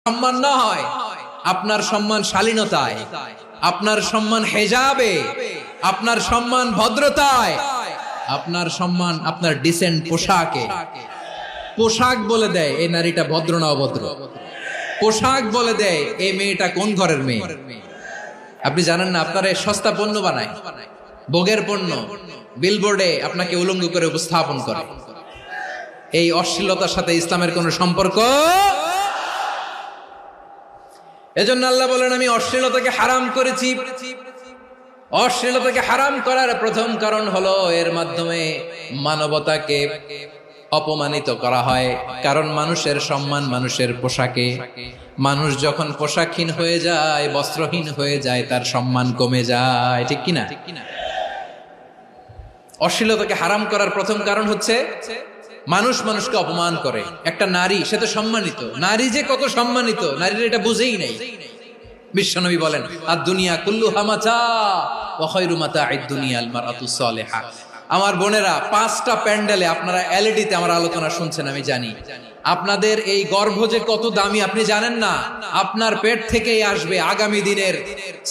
সম্মান না হয়, আপনার সম্মান শালীনতায়, আপনার সম্মান হেজাবে, আপনার সম্মান ভদ্রতায়, আপনার সম্মান আপনার ডিসেন্ট পোশাকে। পোশাক বলে দেয় এই নারীটা ভদ্র না অভদ্র, পোশাক বলে দেয় এই মেয়েটা কোন ঘরের মেয়ে। আপনি জানেন না, আপনার এই সস্তা পণ্য বানায়, ভোগের পণ্য, বিলবোর্ডে আপনাকে উলঙ্গ করে উপস্থাপন করে। এই অশ্লীলতার সাথে ইসলামের কোনো সম্পর্ক। এজন্য আল্লাহ বলেন, আমি অশ্লীলতাকে হারাম করেছি। অশ্লীলতাকে হারাম করার প্রথম কারণ হলো এর মাধ্যমে মানবতাকে অপমানিত করা হয়। কারণ মানুষের সম্মান মানুষের পোশাকে। মানুষ যখন পোশাকহীন হয়ে যায়, বস্ত্রহীন হয়ে যায়, তার সম্মান কমে যায়, ঠিক কিনা? অশ্লীলতাকে হারাম করার প্রথম কারণ হচ্ছে মানুষ মানুষকে অপমান করে। একটা নারী, সে তো সম্মানিত, নারী যে কত সম্মানিত নারীর এটা বুঝেই নাই। বিশ্বনবী বলেন, আর দুনিয়া কুল্লুহা মাতা ওয়া খায়রু মাতা'আদ দুনিয়া আল মারআতুস সালিহা। আমার বোনেরা, 5টা প্যান্ডেলে আপনারা এলইডিতে আমার আলোচনা শুনছেন, আমি জানি। আপনাদের এই গর্ভ যে কত দামি আপনি জানেন না। আপনার পেট থেকেই আসবে আগামী দিনের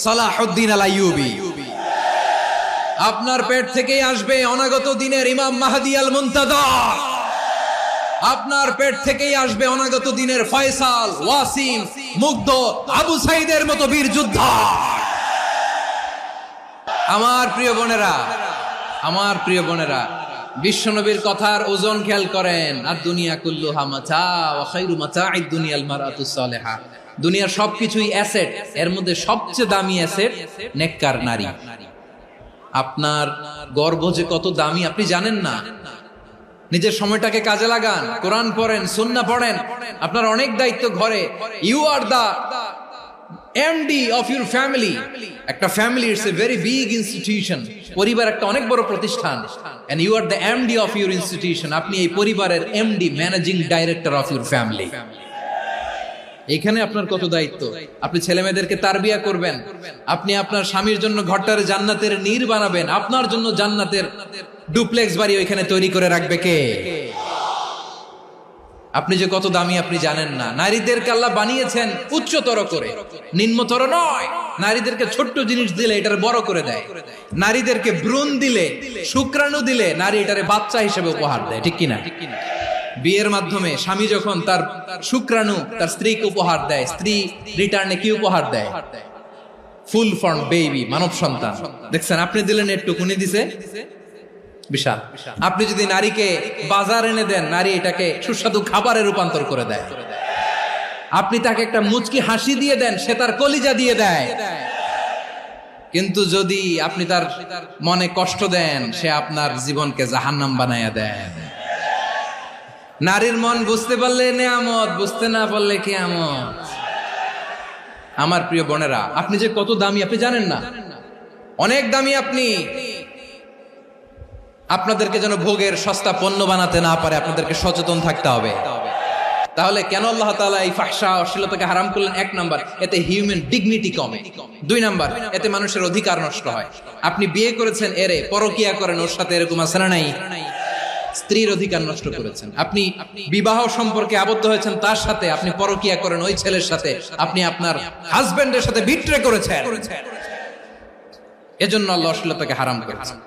সালাহুদ্দিন আল আইয়ুবী। আপনার পেট থেকেই আসবে অনাগত দিনের ইমাম মাহদী আল মুনতাযর। আপনার পেট থেকেই আসবে অনাগত দিনের ফয়সাল, ওয়াসিম, মুগ্ধ, আবু সাইদের মতো বীর যোদ্ধা। আমার প্রিয় বোনেরা, আমার প্রিয় বোনেরা, বিশ্বনবীর কথার ওজন খেয়াল করেন। আর দুনিয়া কুল্লুহা মাতা ওয়া খায়রু মাতা'আদ দুনিয়া আল মারআতুস সালিহা। দুনিয়ার সবকিছুই অ্যাসেট, এর মধ্যে সবচেয়ে দামি অ্যাসেট নেককার নারী। আপনার গর্ভ যে কত দামি আপনি জানেন না। নিজের সময়টাকে কাজে লাগান, কোরআন পড়েন, সুন্নাহ পড়েন। আপনার অনেক দায়িত্ব ঘরে। You are the MD of your family. একটা family it's a very big institution. পরিবার একটা অনেক বড় প্রতিষ্ঠান। And you are the MD of your institution. আপনি এই পরিবারের MD, managing director of your family. এখানে আপনার কত দায়িত্ব। আপনি ছেলে মেয়েদেরকে তারবিয়া করবেন, আপনি আপনার স্বামীর জন্য ঘরটারে জান্নাতের নীর বানাবেন, আপনার জন্য জান্নাতের ডুপ্লেক্স বাড়ি ওইখানে তৈরি করে রাখবে কে? আপনি যে কত দামি আপনি জানেন না। নারীদেরকে আল্লাহ বানিয়েছেন উচ্চতর করে, নিম্নতর নয়। নারীদেরকে ছোট্ট জিনিস দিলে এটারে বড় করে দেয়। নারীদেরকে ভ্রূণ দিলে, শুক্রাণু দিলে নারী এটারে বাচ্চা হিসেবে উপহার দেয়, ঠিক কিনা? বিয়ের মাধ্যমে স্বামী যখন তার শুক্রাণু তার স্ত্রীকে উপহার দেয়, স্ত্রী রিটার্নে কি উপহার দেয়? ফুল ফর্ম বেবি, মানব সন্তান। দেখছেন, আপনি দিলেন একটুকুনি, দিছে বিশাল। আপনি যদি নারীকে বাজার এনে দেন, নারী এটাকে সুস্বাদু খাবারে রূপান্তর করে দেয়। আপনি তাকে একটা মুচকি হাসি দিয়ে দেন, সে তার কলিজা দিয়ে দেয়। কিন্তু যদি আপনি তার মনে কষ্ট দেন, সে আপনার জীবনকে জাহান্নাম বানায়া দেয়। নারীর মন বুঝতে পারলে নেয়ামত, বুঝতে না পারলে কিয়ামত। আমার প্রিয় বোনেরা, আপনি যে কত দামি আপনি জানেন না। অনেক দামি আপনি। আপনাদেরকে যেন ভোগের সস্তা পণ্য বানাতে না পারে, আপনাদেরকে সচেতন থাকতে হবে। তাহলে কেন আল্লাহ তাআলা এই ফাহশা অশ্লীলতাকে হারাম করলেন? 1 নাম্বার, এতে হিউম্যান ডিগনিটি কমে। 2 নাম্বার, এতে মানুষের অধিকার নষ্ট হয়। আপনি বিয়ে করেছেন, এরে পরকিয়া করেন, ওর সাথে এরকম আছে না নাই? স্ত্রীর অধিকার নষ্ট করেছেন। আপনি বিবাহ সম্পর্কে আবদ্ধ হয়েছেন তার সাথে, আপনি পরকিয়া করেন ওই ছেলের সাথে, আপনি আপনার হাজবেন্ডের সাথে বিট্রে করেছেন। এজন্য আল্লাহ অশ্লীলতাকে হারাম করেছেন।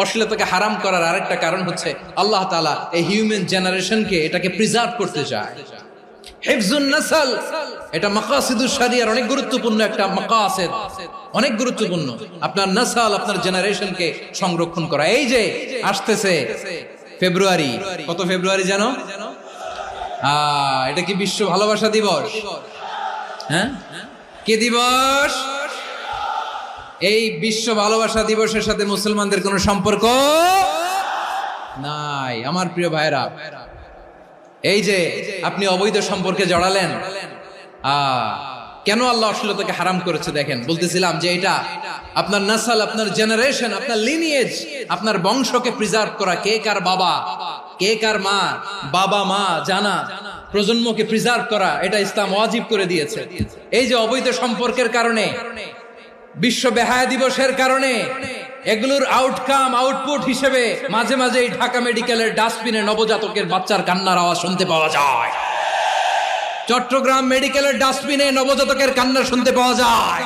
অশ্লীলতাকে হারাম করার আরেকটা কারণ হচ্ছে আল্লাহ তাআলা এই হিউম্যান জেনারেশনকে এটাকে প্রিজার্ভ করতে চায়। হিফজুন নাসল, এটা মাকাসিদুশ শরিয়ার অনেক গুরুত্বপূর্ণ একটা মাকাসিদ, অনেক গুরুত্বপূর্ণ। আপনার নাসল, আপনার জেনারেশনকে সংরক্ষণ করা। এই যে আসতেছে ফেব্রুয়ারি, কত ফেব্রুয়ারি জানো? এটা কি বিশ্ব ভালোবাসা দিবস? হ্যাঁ, কি দিবস? এই বিশ্ব ভালোবাসা দিবসের সাথে মুসলমানদের কোনো সম্পর্ক নাই। আমার প্রিয় ভাইরা, এই যে আপনি অবৈধ সম্পর্কে জড়ালেন, কেন আল্লাহ অশ্লীলতাকে হারাম করেছে দেখেন। বলতেছিলাম যে এটা আপনার নাসল, আপনার জেনারেশন, আপনার লিনিয়েজ, আপনার বংশকে প্রিজার্ভ করা। কে কার বাবা, কে কার মা, বাবা মা জানা, প্রজন্মকে প্রিজার্ভ করা, এটা ইসলাম ওয়াজিব করে দিয়েছে। এই যে অবৈধ সম্পর্কের কারণে, বিশ্ব বেহায়া দিবসের কারণে, এগুলোর আউটকাম, আউটপুট হিসেবে মাঝে মাঝে ঢাকা মেডিকেলের ডাস্টবিনে নবজাতকের বাচ্চার কান্নার আওয়াজ শুনতে পাওয়া যায়। চট্টগ্রাম মেডিকেলের ডাস্টবিনে নবজাতকের কান্না শুনতে পাওয়া যায়।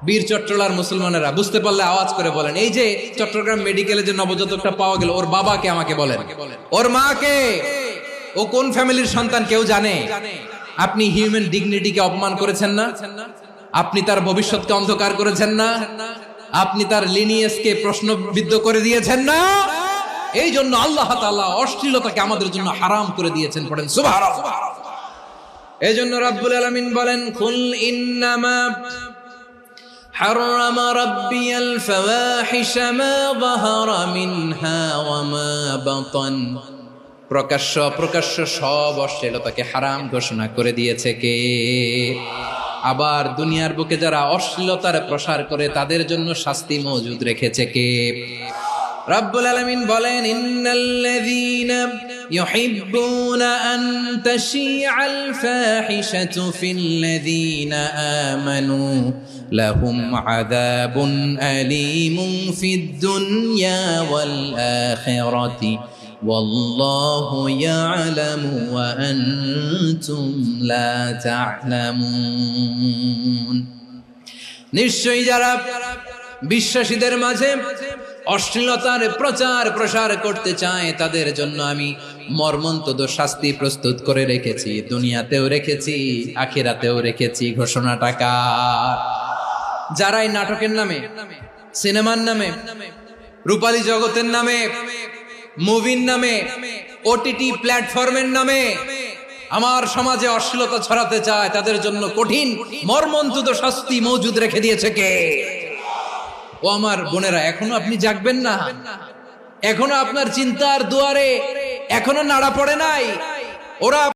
বীর চট্টলার মুসলমানেরা বুঝতে পারলে আওয়াজ করে বলেন, এই যে চট্টগ্রাম মেডিকেলে যে নবজাতকটা পাওয়া গেল, ওর বাবাকে আমাকে বলেন, ওর মাকে, ও কোন ফ্যামিলির সন্তান কেউ জানে? আপনি হিউম্যান ডিগনিটিকে অপমান করেছেন না? আপনি তার ভবিষ্যৎকে অন্ধকার করেছেন না? আপনি তার লিনিয়েজকে প্রশ্নবিদ্ধ করে দিয়েছেন না? এই জন্য আল্লাহ তাআলা অশ্লীলতাকে আমাদের জন্য হারাম করে দিয়েছেন। পড়েন সুবহানাল্লাহ। এই জন্য রাব্বুল আলামিন বলেন, কুল ইন্নামা حرم ربي الفواحش ما ظهر منها وما بطن। প্রকাশ্য সব অশ্লীলতাকে হারাম ঘোষণা করে দিয়েছে কে? আবার দুনিয়ার বুকে যারা অশ্লীলতার প্রসার করে তাদের জন্য শাস্তি মজুদ রেখেছে কে? রাব্বুল আলামিন বলেন, ইন্নাল্লাযীনা ইউহিব্বুনা আন তাশিআল ফাহিশাতু ফিল্লাযীনা আমানু লাহুম আযাবুন আলীমুন ফিদ দুনিয়া ওয়াল আখিরাতি ওয়াল্লাহু ইয়ালামু ওয়া আনতুম লা তা'লামুন। নিশ্চয়ই যারা বিশ্বাসীদের মাঝে অশ্লীলতার প্রচার প্রসার করতে চায় তাদের জন্য আমি মর্মন্তুদ শাস্তি প্রস্তুত করে রেখেছি, দুনিয়াতেও রেখেছি, আখিরাতেও রেখেছি। ঘোষণাটা কার? যারাই নাটকের নামে, সিনেমার নামে, রূপালী জগতের নামে, মুভির নামে, ওটিটি প্ল্যাটফর্মের নামে আমার সমাজে অশ্লীলতা ছড়াতে চায় তাদের জন্য কঠিন মর্মন্তুদ শাস্তি মজুদ রেখে দিয়েছে কে? ও আমার বোনেরা, এখনো আপনি জাগবেন না? এখনো আপনার চিন্তার দুয়ারে এখনো নাড়া পড়ে নাই? ওরা